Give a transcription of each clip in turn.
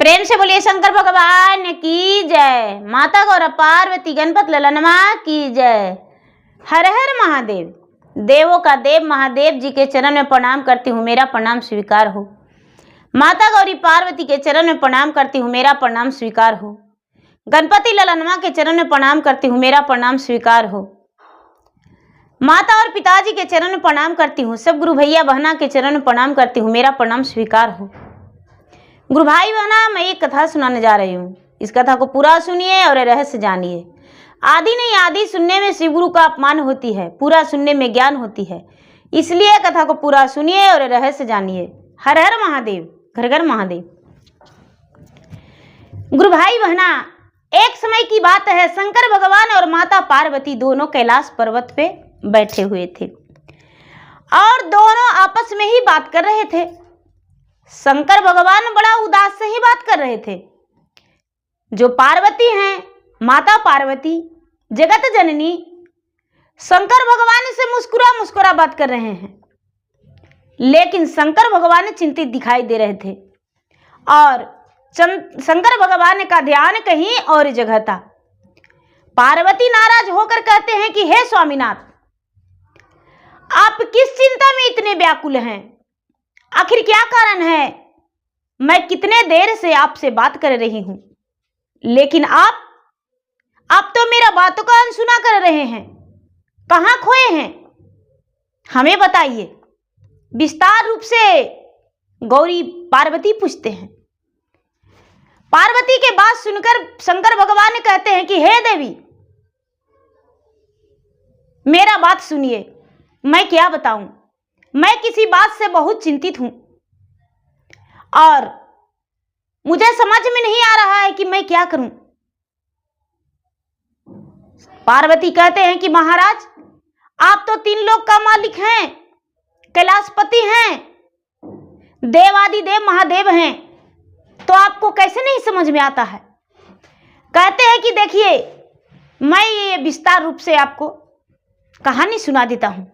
प्रेम से बोलिए शंकर भगवान की जय। माता गौरा पार्वती गणपत ललनमा की जय। हर हर महादेव। देवों का देव महादेव जी के चरण में प्रणाम करती हूँ, मेरा प्रणाम स्वीकार हो। माता गौरी पार्वती के चरण में प्रणाम करती हूँ, मेरा प्रणाम स्वीकार हो। गणपति ललनमा के चरण में प्रणाम करती हूँ, मेरा प्रणाम स्वीकार हो। माता और पिताजी के चरण में प्रणाम करती हूँ, सब गुरु भैया बहना के चरण में प्रणाम करती हूँ, मेरा प्रणाम स्वीकार हो। गुरु भाई बहना, मैं एक कथा सुनाने जा रही हूँ। इस कथा को पूरा सुनिए और रहस्य जानिए। आदि नहीं आदि सुनने में शिव गुरु का अपमान होती है, पूरा सुनने में ज्ञान होती है। इसलिए कथा को पूरा सुनिए और रहस्य जानिए। हर हर महादेव, घर घर महादेव। गुरु भाई बहना, एक समय की बात है, शंकर भगवान और माता पार्वती दोनों कैलाश पर्वत पे बैठे हुए थे और दोनों आपस में ही बात कर रहे थे। शंकर भगवान बड़ा उदास से ही बात कर रहे थे। जो पार्वती हैं, माता पार्वती जगत जननी, शंकर भगवान से मुस्कुरा मुस्कुरा बात कर रहे हैं, लेकिन शंकर भगवान चिंतित दिखाई दे रहे थे और शंकर भगवान का ध्यान कहीं और जगह था। पार्वती नाराज होकर कहते हैं कि हे स्वामीनाथ, आप किस चिंता में इतने व्याकुल हैं? आखिर क्या कारण है? मैं कितने देर से आपसे बात कर रही हूं, लेकिन आप तो मेरा बातों का अनसुना कर रहे हैं। कहां खोए हैं, हमें बताइए। विस्तार रूप से गौरी पार्वती पूछते हैं। पार्वती के बात सुनकर शंकर भगवान कहते हैं कि हे देवी, मेरा बात सुनिए। मैं क्या बताऊं, मैं किसी बात से बहुत चिंतित हूं और मुझे समझ में नहीं आ रहा है कि मैं क्या करूं। पार्वती कहते हैं कि महाराज, आप तो 3 लोक का मालिक हैं, कैलाशपति हैं, देवादिदेव महादेव हैं, तो आपको कैसे नहीं समझ में आता है? कहते हैं कि देखिए, मैं ये विस्तार रूप से आपको कहानी सुना देता हूं।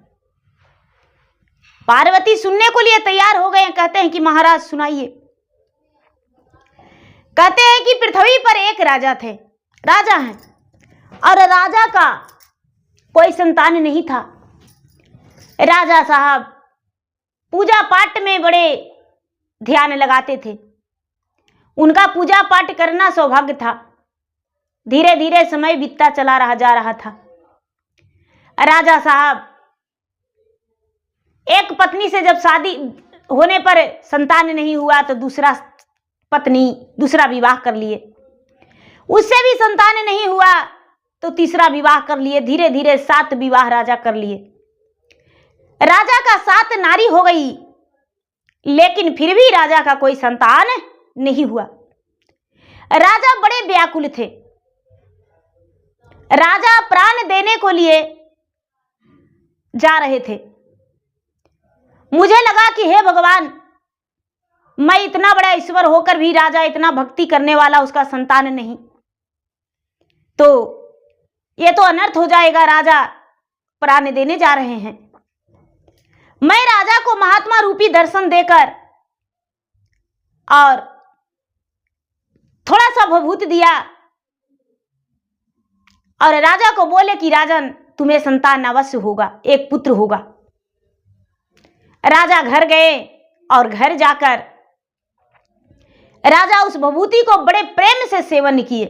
पार्वती सुनने को लिए तैयार हो गए। कहते हैं कि महाराज सुनाइए। कहते हैं कि पृथ्वी पर एक राजा थे, राजा हैं, और राजा का कोई संतान नहीं था। राजा साहब पूजा पाठ में बड़े ध्यान लगाते थे, उनका पूजा पाठ करना सौभाग्य था। धीरे धीरे समय बीतता चला जा रहा था। राजा साहब एक पत्नी से जब शादी होने पर संतान नहीं हुआ तो दूसरा विवाह कर लिए। उससे भी संतान नहीं हुआ तो तीसरा विवाह कर लिए। धीरे धीरे 7 विवाह राजा कर लिए। राजा का 7 नारी हो गई, लेकिन फिर भी राजा का कोई संतान नहीं हुआ। राजा बड़े व्याकुल थे। राजा प्राण देने को लिए जा रहे थे। मुझे लगा कि हे भगवान, मैं इतना बड़ा ईश्वर होकर भी राजा इतना भक्ति करने वाला, उसका संतान नहीं, तो ये तो अनर्थ हो जाएगा। राजा प्राण देने जा रहे हैं। मैं राजा को महात्मा रूपी दर्शन देकर और थोड़ा सा भभूत दिया और राजा को बोले कि राजन, तुम्हें संतान अवश्य होगा, एक पुत्र होगा। राजा घर गए और घर जाकर राजा उस भभूति को बड़े प्रेम से सेवन किए।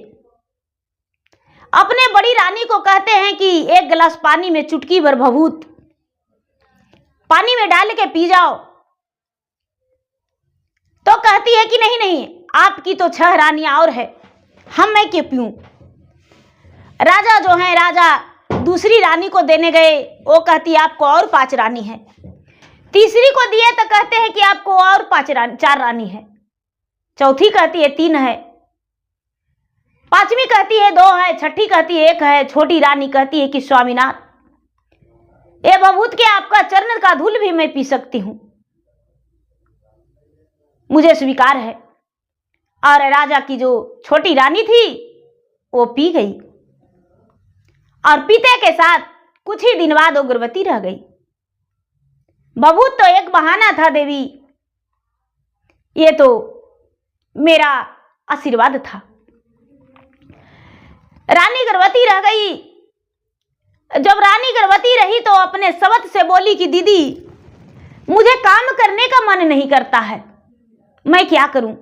अपने बड़ी रानी को कहते हैं कि 1 गिलास पानी में चुटकी भर भभूत पानी में डाल के पी जाओ। तो कहती है कि नहीं नहीं, आपकी तो 6 रानियां और है, मैं क्यों पीऊं। राजा जो है, राजा दूसरी रानी को देने गए, वो कहती है आपको और 5 रानी है। तीसरी को दिए तो कहते हैं कि आपको और 4 रानी है। चौथी कहती है 3 है। 5वीं कहती है 2 है। 6ठी कहती है 1 है। छोटी रानी कहती है कि स्वामीनाथ, ये भभूत के आपका चरण का धूल भी मैं पी सकती हूं, मुझे स्वीकार है। और राजा की जो छोटी रानी थी वो पी गई और पीते के साथ कुछ ही दिन बाद वो गर्भवती रह गई। भभूत तो एक बहाना था देवी, ये तो मेरा आशीर्वाद था। रानी गर्भवती रह गई। जब रानी गर्भवती रही तो अपने सवत से बोली कि दीदी, मुझे काम करने का मन नहीं करता है, मैं क्या करूं।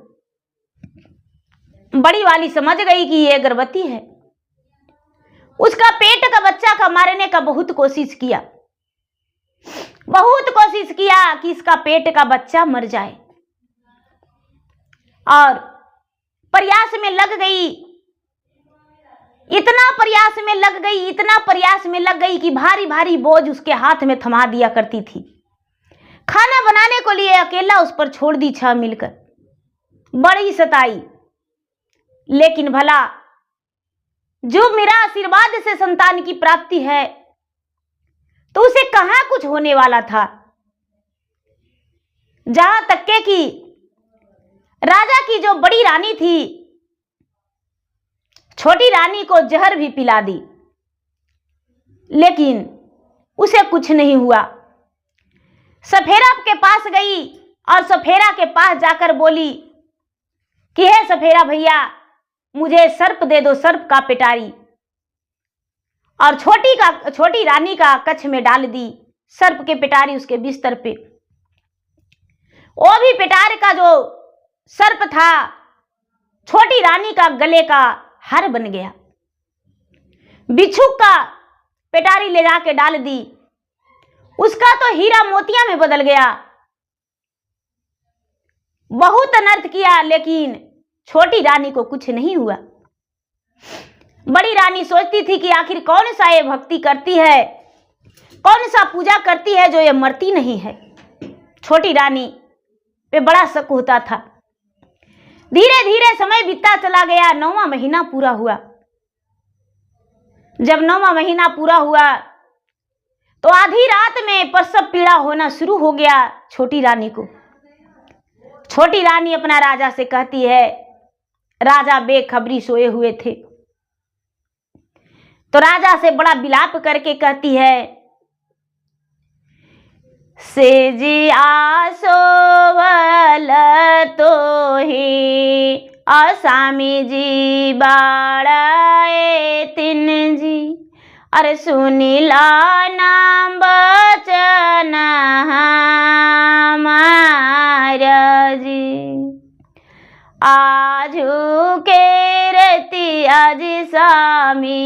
बड़ी वाली समझ गई कि ये गर्भवती है। उसका पेट का बच्चा का मारने का बहुत कोशिश किया कि इसका पेट का बच्चा मर जाए, और प्रयास में लग गई। इतना प्रयास में लग गई कि भारी भारी बोझ उसके हाथ में थमा दिया करती थी। खाना बनाने को लिए अकेला उस पर छोड़ दी 6 मिलकर। बड़ी सताई, लेकिन भला जो मेरा आशीर्वाद से संतान की प्राप्ति है तो उसे कहां कुछ होने वाला था। जहां तक के कि राजा की जो बड़ी रानी थी, छोटी रानी को जहर भी पिला दी, लेकिन उसे कुछ नहीं हुआ। सफेरा के पास गई और सफेरा के पास जाकर बोली कि हे सफेरा भैया, मुझे सर्प दे दो, सर्प का पिटारी। और छोटी रानी का कच्छ में डाल दी सर्प के पिटारी उसके बिस्तर पे। वो भी पिटार का जो सर्प था छोटी रानी का गले का हार बन गया। बिच्छू का पिटारी ले जाके डाल दी, उसका तो हीरा मोतिया में बदल गया। बहुत अनर्थ किया, लेकिन छोटी रानी को कुछ नहीं हुआ। बड़ी रानी सोचती थी कि आखिर कौन सा ये भक्ति करती है, कौन सा पूजा करती है जो ये मरती नहीं है। छोटी रानी पे बड़ा शक होता था। धीरे धीरे समय बीतता चला गया। 9वां महीना पूरा हुआ। जब 9वां महीना पूरा हुआ तो आधी रात में प्रसव पीड़ा होना शुरू हो गया छोटी रानी को। छोटी रानी अपना राजा से कहती है, राजा बेखबरी सोए हुए थे, तो राजा से बड़ा विलाप करके कहती है, सेजिया सोवल तो ही आसामी जी बाड़ाए तिन जी, अरे सुनीला नाम बचन हमारा जी, आजू के रती आज सामी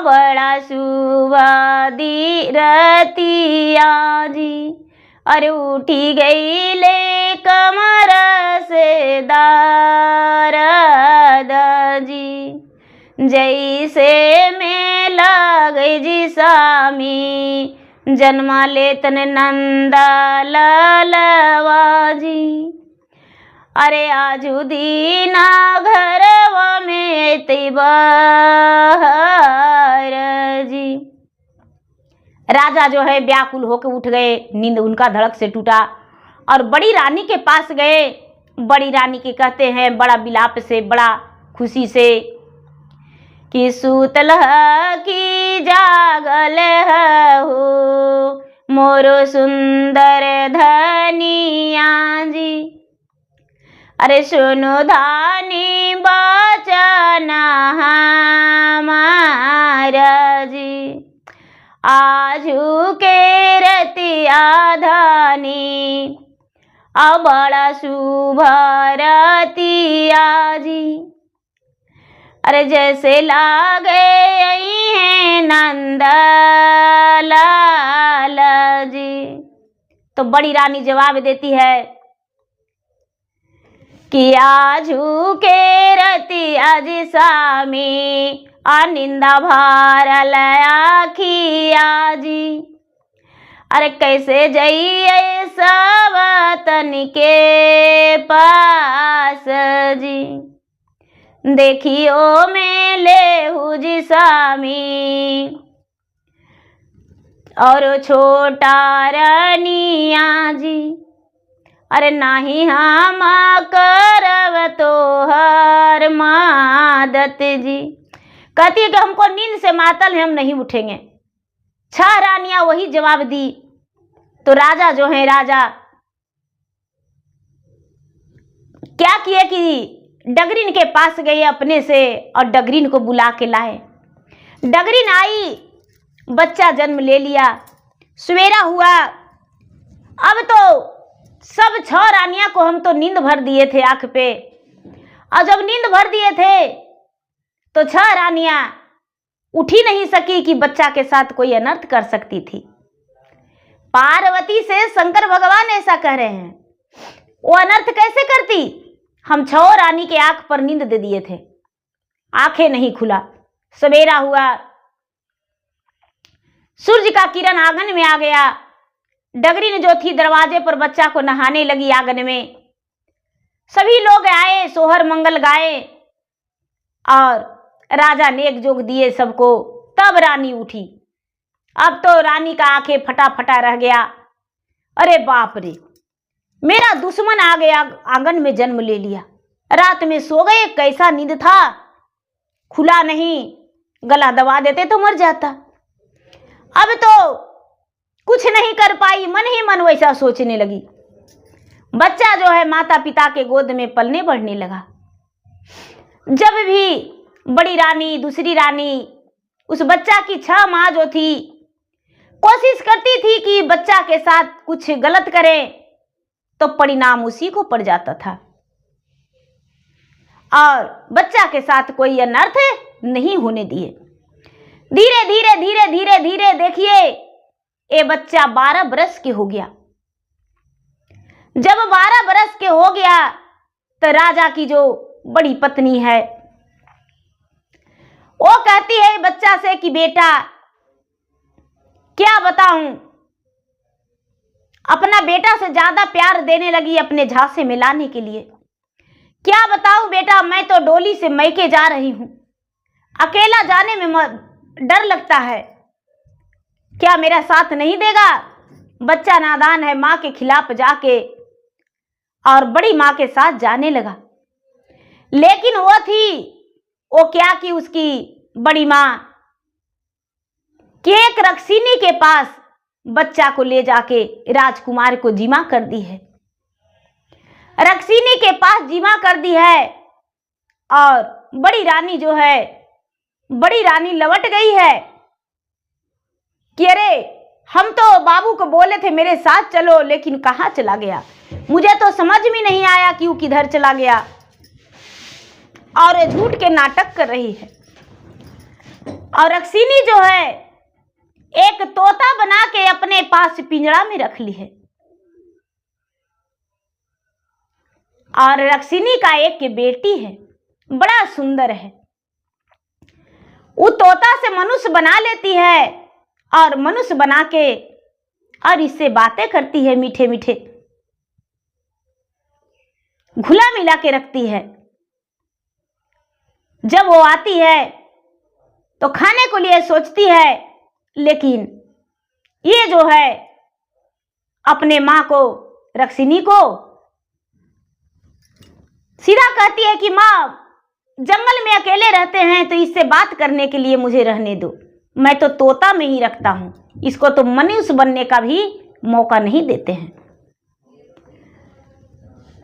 बड़ा सुवादी रतिया जी, अरे उठी गई ले कमर से दारद जी, जैसे में लगे जी सामी जन्मा ले तन नंदा ललवा जी, अरे आजू दीना घरवा में तिबार जी। राजा जो है व्याकुल होकर उठ गए, नींद उनका धड़क से टूटा और बड़ी रानी के पास गए। बड़ी रानी के कहते हैं बड़ा विलाप से, बड़ा खुशी से, कि सूतल की जागल हो मोरो सुंदर धनिया जी, अरे सुनो धानी बचन हमारा जी, आजू के रतिया धानी बड़ा शुभ रतिया जी, अरे जैसे लागे हैं नंद लाल जी। तो बड़ी रानी जवाब देती है कि आजू के रति आज सामी निंदा भारल आखिया जी, अरे कैसे जाइए सब तन के पास जी, देखियो मैं ले जी सामी और छोटा रानिया जी, अरे नाही हम करव तो हर मादत जी। कहती है कि हमको नींद से मातल है, हम नहीं उठेंगे। 6 रानियां वही जवाब दी। तो राजा जो है, राजा क्या किए कि डगरीन के पास गए अपने से और डगरीन को बुला के लाए। डगरीन आई, बच्चा जन्म ले लिया। सवेरा हुआ, अब तो सब 6 रानियां को हम तो नींद भर दिए थे आंख पे, और जब नींद भर दिए थे तो 6 रानियां उठ ही नहीं सकी कि बच्चा के साथ कोई अनर्थ कर सकती थी। पार्वती से शंकर भगवान ऐसा कह रहे हैं, वो अनर्थ कैसे करती? हम 6 रानी के आंख पर नींद दे दिए थे, आंखें नहीं खुला। सवेरा हुआ, सूर्य का किरण आंगन में आ गया। डगरीन जो थी दरवाजे पर बच्चा को नहाने लगी आंगन में। सभी लोग आए, सोहर मंगल गाए और राजा नेक जोग दिए सबको। तब रानी उठी। अब तो रानी का आंखें फटा फटा रह गया। अरे बाप रे, मेरा दुश्मन आ गया, आंगन में जन्म ले लिया। रात में सो गए, कैसा नींद था, खुला नहीं, गला दबा देते तो मर जाता। अब तो कुछ नहीं कर पाई, मन ही मन वैसा सोचने लगी। बच्चा जो है माता पिता के गोद में पलने बढ़ने लगा। जब भी बड़ी रानी, दूसरी रानी उस बच्चा की 6 माँ जो थी कोशिश करती थी कि बच्चा के साथ कुछ गलत करे, तो परिणाम उसी को पड़ जाता था और बच्चा के साथ कोई अनर्थ नहीं होने दिए। धीरे धीरे धीरे धीरे धीरे देखिए, ये बच्चा 12 बरस के हो गया। जब 12 बरस के हो गया तो राजा की जो बड़ी पत्नी है वो कहती है बच्चा से कि बेटा, क्या बताऊं, अपना बेटा से ज्यादा प्यार देने लगी अपने झांसे में लाने के लिए। क्या बताऊं बेटा, मैं तो डोली से मैके जा रही हूं, अकेला जाने में डर लगता है, क्या मेरा साथ नहीं देगा? बच्चा नादान है, मां के खिलाफ जाके और बड़ी मां के साथ जाने लगा। लेकिन वो क्या कि उसकी बड़ी मां कि एक रक्षिनी के पास बच्चा को ले जाके राजकुमार को जिमा कर दी है। रक्षिनी के पास जिमा कर दी है और बड़ी रानी जो है, बड़ी रानी लौट गई है कि अरे हम तो बाबू को बोले थे मेरे साथ चलो, लेकिन कहाँ चला गया, मुझे तो समझ में नहीं आया कि वो किधर चला गया। और झूठ के नाटक कर रही है। और रक्षिनी जो है एक तोता बना के अपने पास पिंजरा में रख ली है। और रक्षिनी का एक बेटी है, बड़ा सुंदर है। वो तोता से मनुष्य बना लेती है और मनुष्य बना के और इससे बातें करती है, मीठे मीठे घुला मिला के रखती है। जब वो आती है तो खाने को लिए सोचती है, लेकिन ये जो है अपने मां को, रक्षिनी को सीधा कहती है कि मां, जंगल में अकेले रहते हैं तो इससे बात करने के लिए मुझे रहने दो, मैं तो तोता में ही रखता हूं, इसको तो मनुष्य बनने का भी मौका नहीं देते हैं।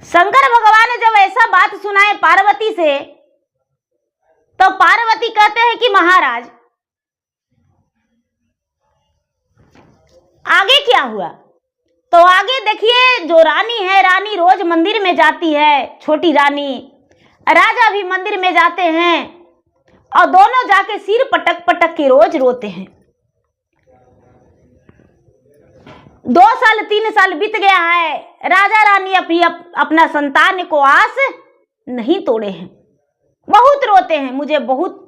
शंकर भगवान ने जब ऐसा बात सुनाए पार्वती से, तो पार्वती कहते हैं कि महाराज आगे क्या हुआ? तो आगे देखिए, जो रानी है, रानी रोज मंदिर में जाती है, छोटी रानी, राजा भी मंदिर में जाते हैं और दोनों जाके सिर पटक पटक के रोज रोते हैं। 2 साल 3 साल बीत गया है, राजा रानी अपना संतान को आस नहीं तोड़े हैं, बहुत रोते हैं। मुझे बहुत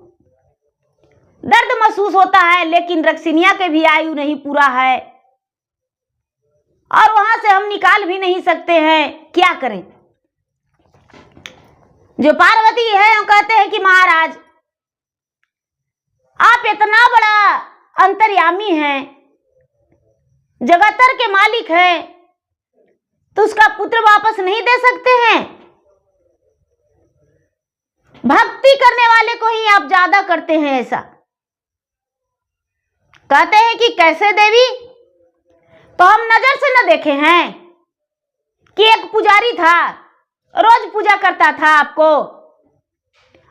दर्द महसूस होता है, लेकिन रक्षिनिया के भी आयु नहीं पूरा है और वहां से हम निकाल भी नहीं सकते हैं, क्या करें? जो पार्वती है वो कहते हैं कि महाराज आप इतना बड़ा अंतर्यामी हैं, जगतर के मालिक हैं, तो उसका पुत्र वापस नहीं दे सकते हैं? भक्ति करने वाले को ही आप ज्यादा करते हैं ऐसा। कहते हैं कि कैसे देवी? तो हम नजर से न देखे हैं कि एक पुजारी था, रोज पूजा करता था आपको।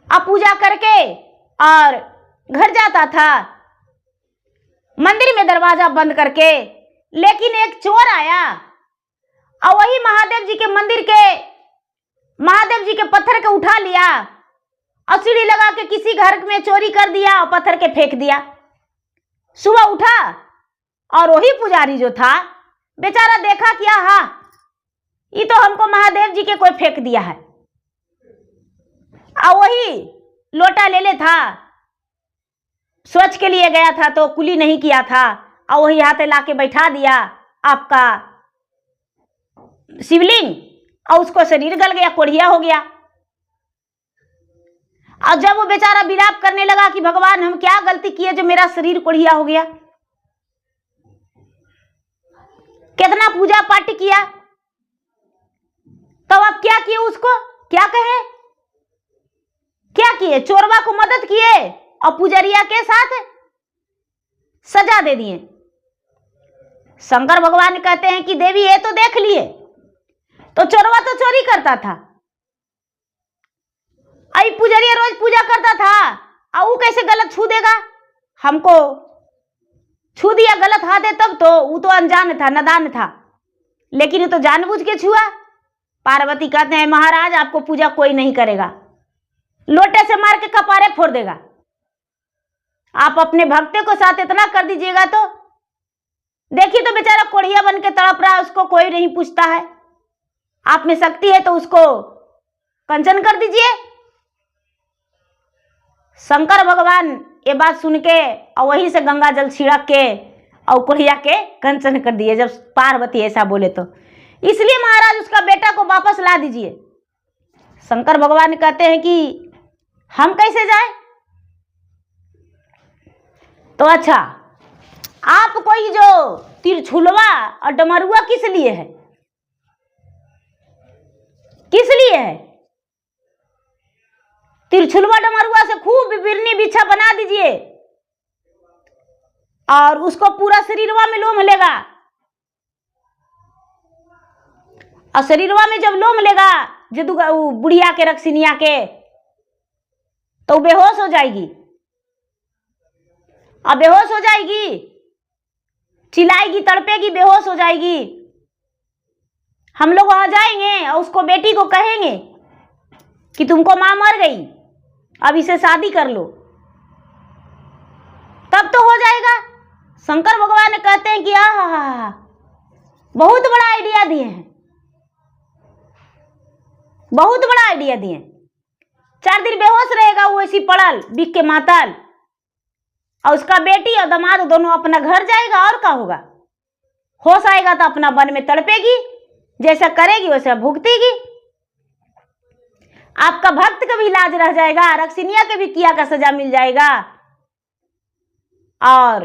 अब पूजा करके और घर जाता था मंदिर में दरवाजा बंद करके। लेकिन एक चोर आया और वही महादेव जी के मंदिर के महादेव जी के पत्थर के उठा लिया और सीढ़ी लगा के किसी घर में चोरी कर दिया और पत्थर के फेंक दिया। सुबह उठा और वही पुजारी जो था बेचारा देखा क्या, हाँ ये तो हमको महादेव जी के कोई फेंक दिया है। और वही लोटा ले ले था, स्वच्छ के लिए गया था तो कुली नहीं किया था और वही हाथ लाके बैठा दिया आपका शिवलिंग और उसको शरीर गल गया, कोढ़िया हो गया। और जब वो बेचारा विलाप करने लगा कि भगवान हम क्या गलती किए जो मेरा शरीर कोढ़िया हो गया, कितना पूजा पाठ किया, तो अब क्या किए, उसको क्या कहे, क्या किए, चोरवा को मदद किए और पुजरिया के साथ सजा दे दिए। शंकर भगवान कहते हैं कि देवी ये तो देख लिए, तो चोरवा तो चोरी करता था, आई पुजरिया रोज पूजा करता था और वो कैसे गलत छू देगा, हमको छू दिया गलत हाथ है तब तो वो तो अनजान था, नादान था, लेकिन ये तो जानबूझ के छुआ। पार्वती कहते हैं महाराज आपको पूजा कोई नहीं करेगा, लोटे से मार के कपारे फोड़ देगा। आप अपने भक्तों को साथ इतना कर दीजिएगा तो देखिए तो बेचारा कोढ़िया बन के तड़प रहा है, उसको कोई नहीं पूछता है। आप में शक्ति है तो उसको कंचन कर दीजिए। शंकर भगवान ये बात सुन के और वहीं से गंगा जल छिड़क के और कोढ़िया के कंचन कर दिए। जब पार्वती ऐसा बोले तो इसलिए महाराज उसका बेटा को वापस ला दीजिए। शंकर भगवान कहते हैं कि हम कैसे जाए, तो अच्छा आप कोई जो तिरछुलवा और डमरुआ किस लिए है, किस लिए है, तिरछुलवा डमरुआ से खूब बिरनी बिछा बना दीजिए और उसको पूरा शरीरवा में लोम लेगा और शरीरवा में जब लोम लेगा जदू बुढ़िया के रक्सिनिया के तो बेहोश हो जाएगी। अब बेहोश हो जाएगी, चिल्लाएगी, तड़पेगी, बेहोश हो जाएगी। हम लोग वहां जाएंगे और उसको बेटी को कहेंगे कि तुमको मां मर गई, अब इसे शादी कर लो, तब तो हो जाएगा। शंकर भगवान कहते हैं कि आहा बहुत बड़ा आइडिया दिए हैं, बहुत बड़ा आइडिया दिए। 4 दिन बेहोश रहेगा वो ऐसी पड़ल बिक के मातल और उसका बेटी और दामाद दोनों अपना घर जाएगा और क्या होगा। होश आएगा तो अपना वन में तड़पेगी, जैसा करेगी वैसा भुगतेगी। आपका भक्त का भी इलाज रह जाएगा, रक्सिनिया के भी किया का सजा मिल जाएगा और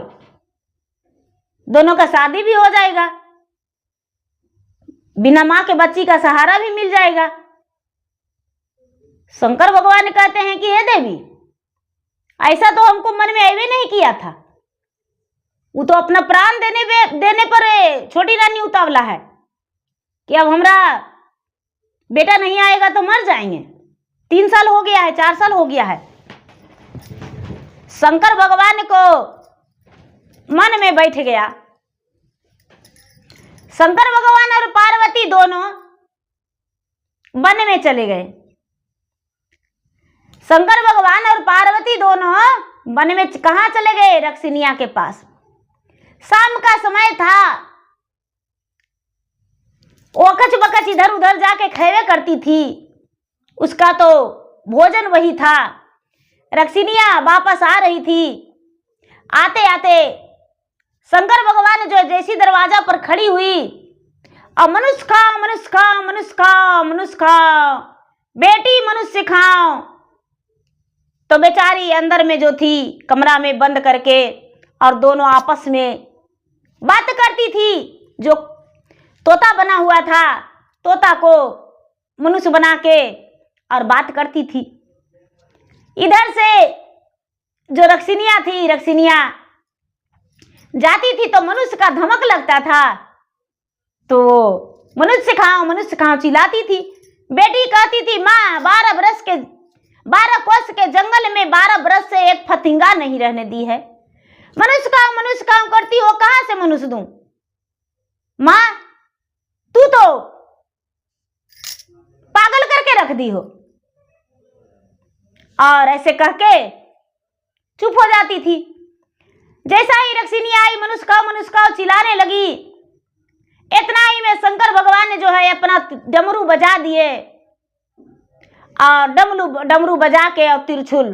दोनों का शादी भी हो जाएगा, बिना मां के बच्ची का सहारा भी मिल जाएगा। शंकर भगवान कहते हैं कि हे देवी ऐसा तो हमको मन में आवे नहीं किया था, वो तो अपना प्राण देने पर छोटी रानी उतावला है कि अब हमरा बेटा नहीं आएगा तो मर जाएंगे। 3 साल हो गया है, 4 साल हो गया है। शंकर भगवान को मन में बैठ गया। शंकर भगवान और पार्वती दोनों वन में चले गए। शंकर भगवान और पार्वती दोनों वन में कहां चले गए, रक्सिनिया के पास। शाम का समय था, ओकच बकच इधर उधर जाके खेवे करती थी, उसका तो भोजन वही था। रक्सिनिया वापस आ रही थी, आते आते शंकर भगवान जो जैसी दरवाजा पर खड़ी हुई और मनुष्य खाओ, मनुष्य खाओ, मनुष्य खाओ, मनुष्य खाओ, बेटी मनुष्य खाओ, तो बेचारी अंदर में जो थी कमरा में बंद करके और दोनों आपस में बात करती थी। जो तोता बना हुआ था, तोता को मनुष्य बना के और बात करती थी। इधर से जो रक्सिनिया थी, रक्सिनिया जाती थी तो मनुष्य का धमक लगता था तो मनुष्य खाओ चिल्लाती थी। बेटी कहती थी, माँ 12 कोस के जंगल में 12 बरस से एक फतिंगा नहीं रहने दी है। मनुष्य काम करती हो, कहां से मनुष्य दूं? माँ तू तो पागल करके रख दी हो। और ऐसे कह के चुप हो जाती थी। जैसा ही रक्षिणी आई, मनुष्य का चिल्लाने लगी। इतना ही में शंकर भगवान ने जो है अपना डमरू बजा दिए और डमरू बजा के और त्रिशूल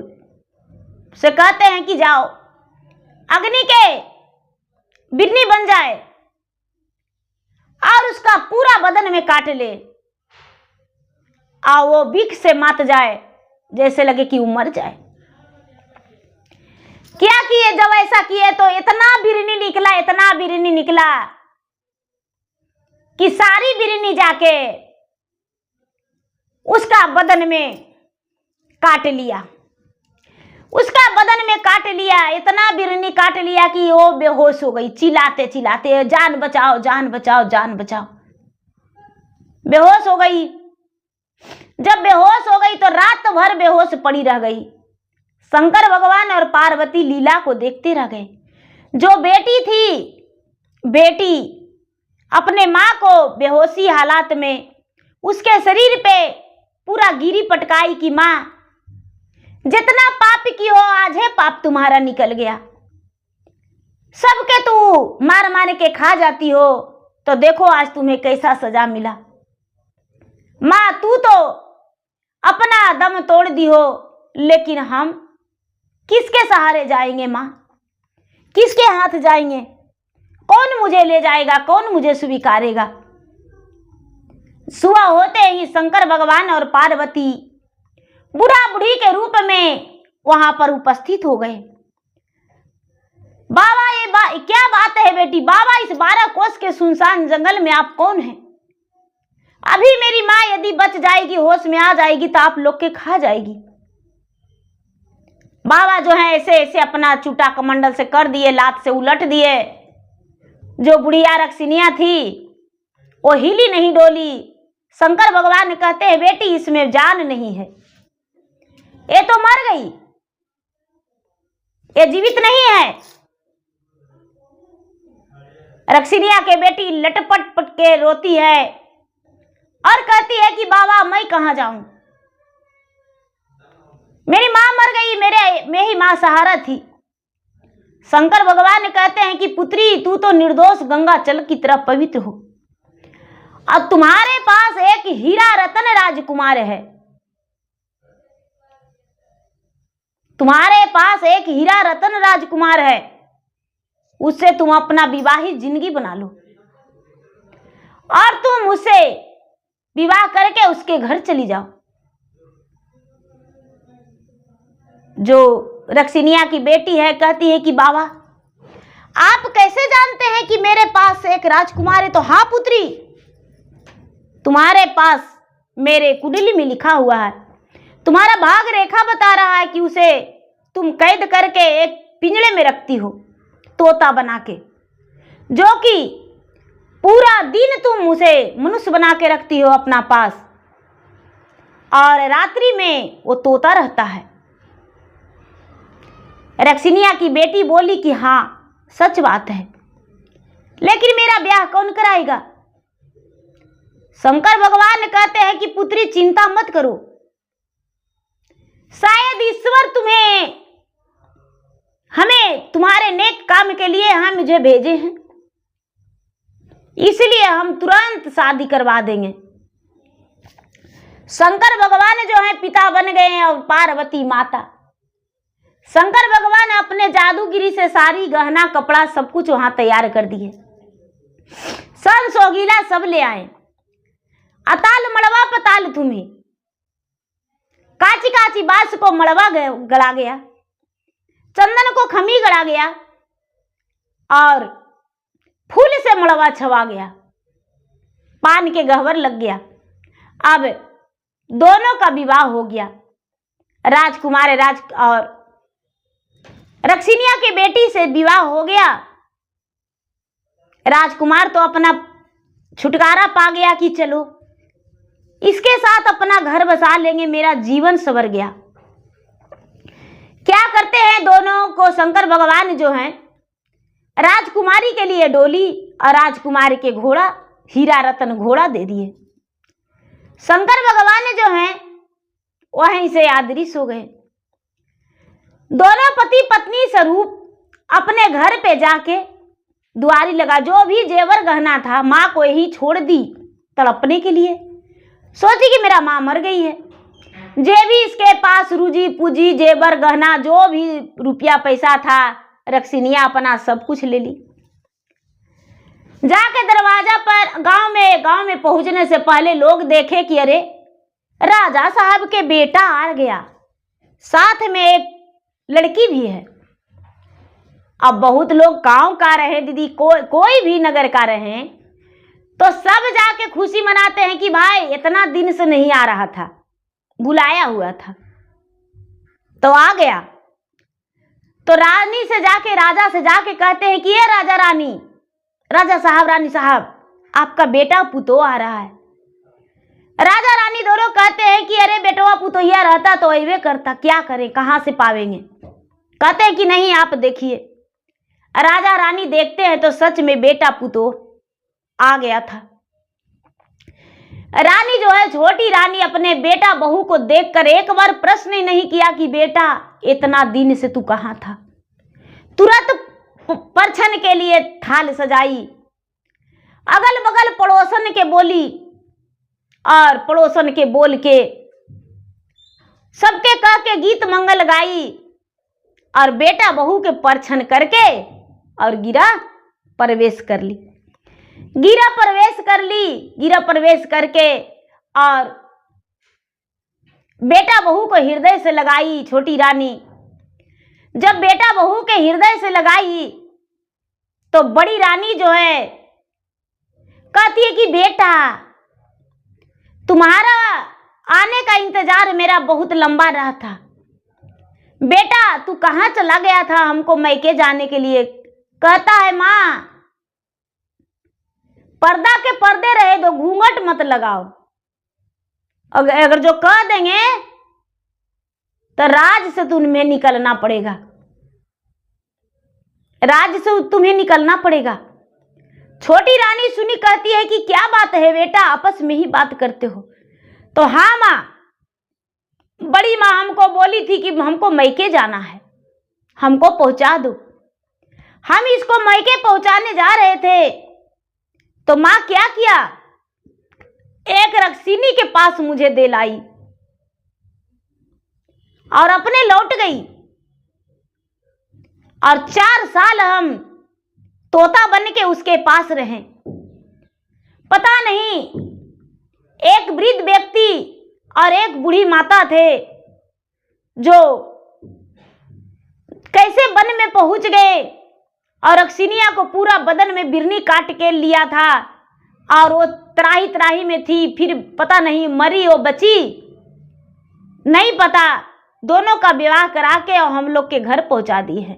से कहते हैं कि जाओ अग्नि के बिन्नी बन जाए और उसका पूरा बदन में काट ले और वो बिख से मात जाए, जैसे लगे कि वो मर जाए। क्या किए? जब ऐसा किए तो इतना बिरनी निकला कि सारी बिरनी जाके उसका बदन में काट लिया। इतना बिरनी काट लिया कि वो बेहोश हो गई, चिल्लाते जान बचाओ, जान बचाओ, जान बचाओ। बेहोश हो गई। जब बेहोश हो गई तो रात भर बेहोश पड़ी रह गई। शंकर भगवान और पार्वती लीला को देखते रह गए। जो बेटी अपने माँ को बेहोशी हालात में उसके शरीर पे पूरा गिरी पटकाई कि माँ जितना पाप की हो आज है पाप तुम्हारा निकल गया। सबके तू मार के खा जाती हो, तो देखो आज तुम्हें कैसा सजा मिला। माँ तू तो अपना दम तोड़ दी हो, लेकिन हम किसके सहारे जाएंगे? माँ किसके हाथ जाएंगे? कौन मुझे ले जाएगा? कौन मुझे स्वीकारेगा? सुबह होते ही शंकर भगवान और पार्वती बूढ़ा बूढ़ी के रूप में वहां पर उपस्थित हो गए। बाबा ये क्या बात है बेटी? बाबा इस 12 कोस के सुनसान जंगल में आप कौन हैं? अभी मेरी माँ यदि बच जाएगी, होश में आ जाएगी तो आप लोग के खा जाएगी। बाबा जो है ऐसे अपना चूटा कमंडल से कर दिए, लात से उलट दिए। जो बुढ़िया रक्षिणिया थी वो हिली नहीं डोली। शंकर भगवान कहते हैं बेटी इसमें जान नहीं है, ये तो मर गई, ये जीवित नहीं है। रक्षिणिया के बेटी लटपट पट के रोती है और कहती है कि बाबा मैं कहां जाऊं? मेरी मां मर गई, मैं ही मां सहारा थी। शंकर भगवान कहते हैं कि पुत्री तू तो निर्दोष गंगा जल की तरह पवित्र हो। अब तुम्हारे पास एक हीरा रतन राजकुमार है, तुम्हारे पास एक हीरा रतन राजकुमार है, उससे तुम अपना विवाहित जिंदगी बना लो और तुम उससे विवाह करके उसके घर चली जाओ। जो रक्षिणिया की बेटी है कहती है कि बाबा आप कैसे जानते हैं कि मेरे पास एक राजकुमार है? तो हाँ पुत्री, तुम्हारे पास मेरे कुंडली में लिखा हुआ है, तुम्हारा भाग रेखा बता रहा है कि उसे तुम कैद करके एक पिंजरे में रखती हो, तोता बना के, जो कि पूरा दिन तुम उसे मनुष्य बना के रखती हो अपना पास और रात्रि में वो तोता रहता है। रक्षिणिया की बेटी बोली कि हाँ सच बात है, लेकिन मेरा ब्याह कौन कराएगा? शंकर भगवान कहते हैं कि पुत्री चिंता मत करो, शायद ईश्वर हमें तुम्हारे नेक काम के लिए मुझे भेजे हैं, इसलिए हम तुरंत शादी करवा देंगे। शंकर भगवान जो है पिता बन गए हैं और पार्वती माता। शंकर भगवान अपने जादूगिरी से सारी गहना कपड़ा सब कुछ वहां तैयार कर दिए। सन सोगीला सब ले आए। अताल मड़वा पताल तुम्हें, काची काची बांस को मड़वा गड़ा गया, चंदन को खमी गड़ा गया और फूल से मड़वा छवा गया, पान के गहवर लग गया। अब दोनों का विवाह हो गया। राजकुमार और रक्षिणिया की बेटी से विवाह हो गया। राजकुमार तो अपना छुटकारा पा गया कि चलो इसके साथ अपना घर बसा लेंगे, मेरा जीवन संवर गया। क्या करते हैं दोनों को शंकर भगवान जो हैं राजकुमारी के लिए डोली और राजकुमारी के घोड़ा हीरा रतन घोड़ा दे दिए। शंकर भगवान जो हैं वहीं से अदृश्य हो गए। दोनों पति पत्नी स्वरूप अपने घर पे जाके दुआरी लगा, जो भी जेवर गहना था माँ को यही छोड़ दी तड़पने के लिए। सोची कि मेरा माँ मर गई है, जे भी इसके पास रूजी पूजी जेवर गहना जो भी रुपया पैसा था रक्सिनिया अपना सब कुछ ले ली। जाके दरवाजा पर गांव में पहुंचने से पहले लोग देखे कि अरे राजा साहब के बेटा आ गया, साथ में एक लड़की भी है। अब बहुत लोग गांव का रहे दीदी, कोई भी नगर का रहे तो सब जाके खुशी मनाते हैं कि भाई इतना दिन से नहीं आ रहा था, बुलाया हुआ था तो आ गया। तो रानी से जाके राजा से जाके कहते हैं कि ये राजा साहब रानी साहब आपका बेटा पुतो आ रहा है। राजा रानी दोनों कहते हैं कि अरे बेटवा पुतोहिया रहता तो ऐवे करता, क्या करें कहाँ से पावेंगे। कहते हैं कि नहीं आप देखिए। राजा रानी देखते हैं तो सच में बेटा पुतो आ गया था। रानी जो है छोटी रानी अपने बेटा बहू को देखकर एक बार प्रश्न ही नहीं किया कि बेटा इतना दिन से तू कहाँ था। तुरंत परछन के लिए थाल सजाई, अगल बगल पड़ोसन के बोली और पड़ोसन के बोल के सबके कह के गीत मंगल गाई और बेटा बहू के परछन करके और गिरा प्रवेश कर ली। गिरा प्रवेश करके और बेटा बहू को हृदय से लगाई छोटी रानी। जब बेटा बहू के हृदय से लगाई तो बड़ी रानी जो है कहती है कि बेटा तुम्हारा आने का इंतजार मेरा बहुत लंबा रहा था। बेटा तू कहाँ चला गया था हमको मैके जाने के लिए। कहता है माँ पर्दा के पर्दे रहे दो, घूंघट मत लगाओ। अगर जो कह देंगे तो राज से तुम्हें निकलना पड़ेगा, राज से तुम्हें निकलना पड़ेगा। छोटी रानी सुनी, कहती है कि क्या बात है बेटा, आपस में ही बात करते हो। तो हाँ माँ, बड़ी माँ हमको बोली थी कि हमको मैके जाना है, हमको पहुंचा दो। हम इसको मैके पहुंचाने जा रहे थे तो माँ क्या किया, एक रक्सिनी के पास मुझे दे लाई और अपने लौट गई। और 4 साल हम तोता बन के उसके पास रहे। पता नहीं एक वृद्ध व्यक्ति और एक बूढ़ी माता थे जो कैसे वन में पहुंच गए और रक्सिनिया को पूरा बदन में बिरनी काट के लिया था और वो त्राही त्राही में थी। फिर पता नहीं मरी वो बची, नहीं पता। दोनों का विवाह करा के और हम लोग के घर पहुंचा दी है।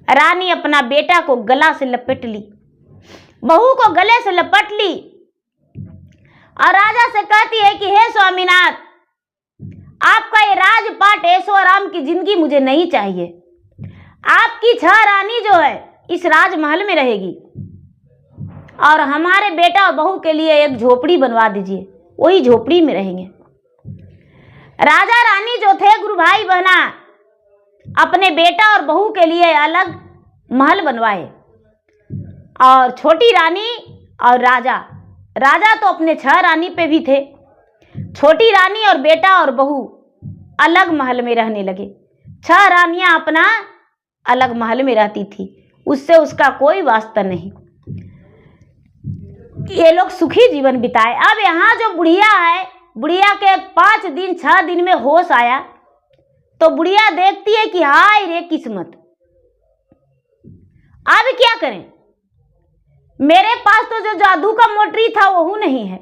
रानी अपना बेटा को गला से लपेट ली, बहू को गले से लपट ली और राजा से कहती है कि हे स्वामीनाथ, आपका ये राजपाट ऐशो आराम की जिंदगी मुझे नहीं चाहिए। आपकी 6 रानी जो है इस राजमहल में रहेगी और हमारे बेटा और बहू के लिए एक झोपड़ी बनवा दीजिए, वही झोपड़ी में रहेंगे। राजा रानी जो थे गुरु भाई बहना अपने बेटा और बहू के लिए अलग महल बनवाए और छोटी रानी और राजा तो अपने 6 रानी पे भी थे। छोटी रानी और बेटा और बहू अलग महल में रहने लगे। 6 रानियां अपना अलग महल में रहती थी, उससे उसका कोई वास्ता नहीं। ये लोग सुखी जीवन बिताए। अब यहाँ जो बुढ़िया है, बुढ़िया के 5 दिन 6 दिन में होश आया तो बुढ़िया देखती है कि हाय रे किस्मत, अब क्या करें, मेरे पास तो जो जादू का मोटरी था वहू नहीं है,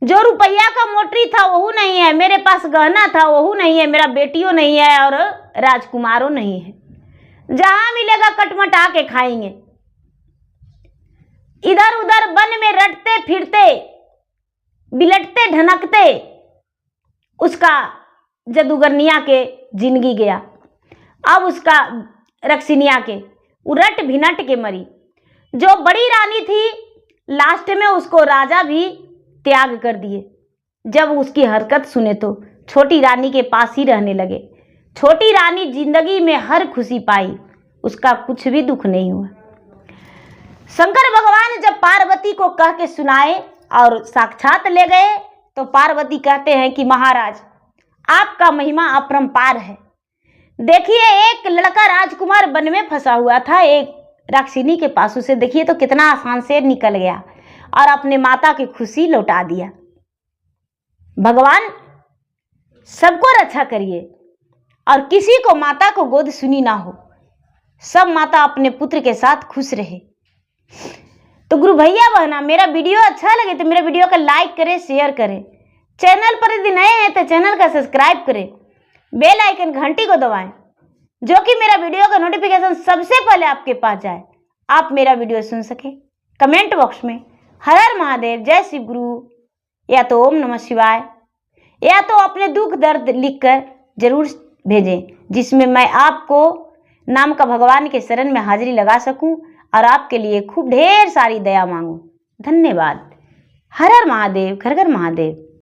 जो रुपया का मोटरी था वहू नहीं है, मेरे पास गहना था वहू नहीं है, मेरा बेटियों नहीं है और राजकुमारों नहीं है। जहां मिलेगा कटमटा के खाएंगे। इधर उधर वन में रटते फिरते बिलटते ढनकते उसका जादूगरनिया के जिंदगी गया। अब उसका रक्सिनिया के उलट भिनट के मरी। जो बड़ी रानी थी लास्ट में उसको राजा भी त्याग कर दिए। जब उसकी हरकत सुने तो छोटी रानी के पास ही रहने लगे। छोटी रानी जिंदगी में हर खुशी पाई, उसका कुछ भी दुख नहीं हुआ। शंकर भगवान जब पार्वती को कह के सुनाए और साक्षात ले गए तो पार्वती कहते हैं कि महाराज आपका महिमा अपरंपार है। देखिए एक लड़का राजकुमार वन में फंसा हुआ था एक राक्षिनी के पास, उसे देखिए तो कितना आसान से निकल गया और अपने माता की खुशी लौटा दिया। भगवान सबको रक्षा करिए और किसी को माता को गोद सुनी ना हो, सब माता अपने पुत्र के साथ खुश रहे। तो गुरु भैया बहना मेरा वीडियो अच्छा लगे तो मेरा वीडियो को लाइक करें, शेयर करें। चैनल पर यदि नए हैं तो चैनल का सब्सक्राइब करें, बेल आइकन घंटी को दबाएं जो कि मेरा वीडियो का नोटिफिकेशन सबसे पहले आपके पास जाए, आप मेरा वीडियो सुन सके। कमेंट बॉक्स में हर हर महादेव, जय शिव गुरु या तो ओम नमः शिवाय या तो अपने दुख दर्द लिखकर जरूर भेजें, जिसमें मैं आपको नाम का भगवान के शरण में हाजिरी लगा सकूं और आपके लिए खूब ढेर सारी दया मांगूं। धन्यवाद। हर हर महादेव, घर घर महादेव।